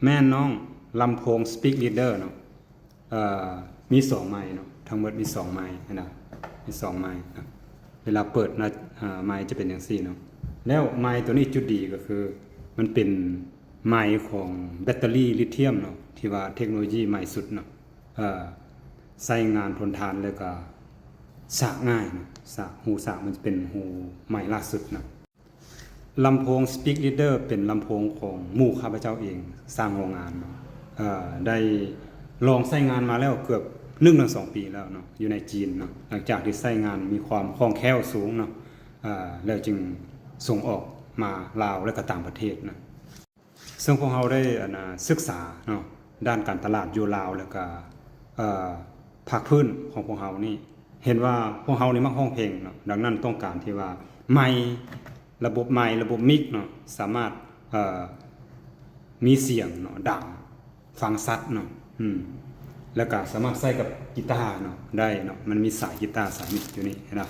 แม่น้องลำโพง Speak Leader เนาะมี2ไมค์เนาะทั้งหมดมี2ไมค์นะมี2ไมค์นะเวลาเปิดนะไมค์จะเป็นอย่างซี่เนาะแล้วไมค์ตัวนี้จุดดีก็คือมันเป็นไมค์ของแบตเตอรี่ลิเธียมเนาะที่ว่าเทคโนโลยีใหม่สุดเนาะใช้งานทนทานแล้วก็สากง่ายนะหูสากมันจะเป็นหูใหม่ล่าสุดนะลำโพง Speak Leader เป็นลำโพงของหมู่ข้าพเจ้าเองสร้างโรงงานเนาะได้ลองใช้งานมาแล้วเกือบ1-2 ปีแล้วเนาะอยู่ในจีนเนาะหลังจากที่ใช้งานมีความคล่องแคล่วสูงเนาะแล้วจึงส่งออกมาลาวและก็ต่างประเทศนะซึ่งพวกเราได้ศึกษาเนาะด้านการตลาดอยู่ลาวแล้วก็ภาคพื้นของพวกเรานี่เห็นว่าพวกเรานี่มักร้องเพลงเนาะดังนั้นต้องการที่ว่าไมค์ระบบมิกเนาะสามารถมีเสียงเนาะดังฟังชัดเนาะแล้วก็สามารถใส่กับกีตาร์เนาะได้เนาะมันมีสายกีตาร์สายมิกอยู่นี่นะ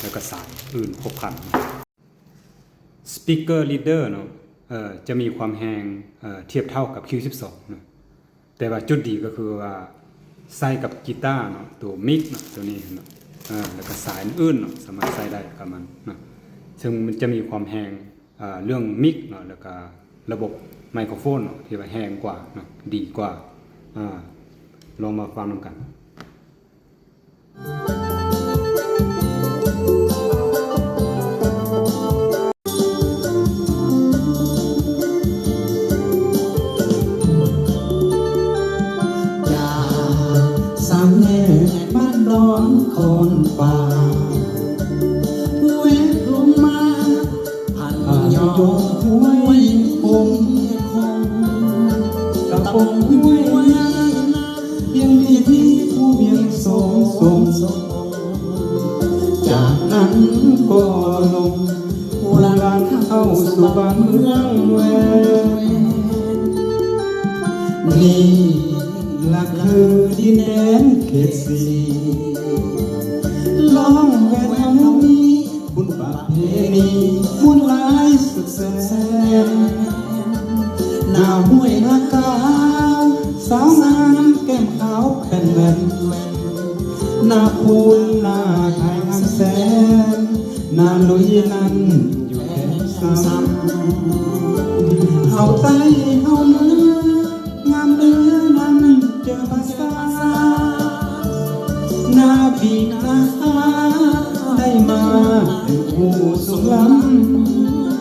แล้วก็สายอื่นครบครัน Speaker Leader เนาะจะมีความแรงเทียบเท่ากับ Q12 เนาะแต่ว่าจุดดีก็คือว่าใส่กับกีตาร์เนาะตัวมิกเนาะตัวนี้เนาะแล้วก็สายอื่นเนาะสามารถใส่ได้กับมันเนาะซึ่งมันจะมีความแรงเรื่องมิกเนาะแล้วก็ระบบไมโครโฟนเนาะที่ว่าแรงกว่าเนาะดีกว่าลองมาฟังกันคนป่าเวทลงมาผ่านยอดห้วยคงกระปงห้วยเพียงที่ผู้เพียงทรงจากนั้นก็ลงผู้ลานเข้าสู่บ้านเมืองแวนี่ละคือดินแดนเขตสีลองแววนี้บุญประเพณีมุ่นหลายสุดแสนหน้าห้วยนากาสาวงามแก้มขาวแผ่นแหวนหน้าคูนหน้าไทยงามแสนหน้าลุยนั้นอยู่แค่ซ้ำเฮาใต้เฮาเนื้องามเนื้อนั้นเจอภาษาหน้าบีนาได้มาเป็นผู้สุขล้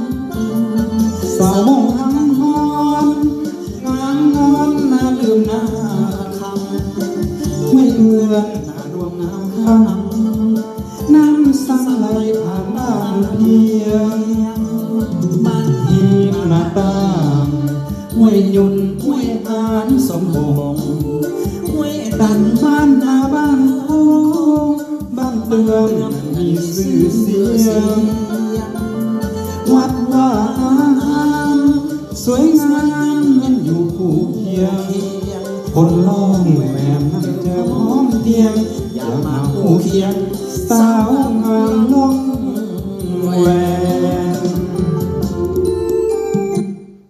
ำสาวมองหังหอนงามงอนน่าลืมหน้าคำไม่เมื่อนหน้าดวงน้ำคำน้ำสังไหลผ่านบ้านเพียงบ้านทีมหน้าต่างห้วยยุนห้วยอานสมบงห้วยดันบ้านนาบ้านโอ้บ้านเตือนมีสื่อเสียงวัดว่าสวยงามมันอยู่คู่เคียงคนล้อมแหวนนั่งเจอพร้อมเทียงอย่ามาคู่เคียงสาวงามน้องแหวน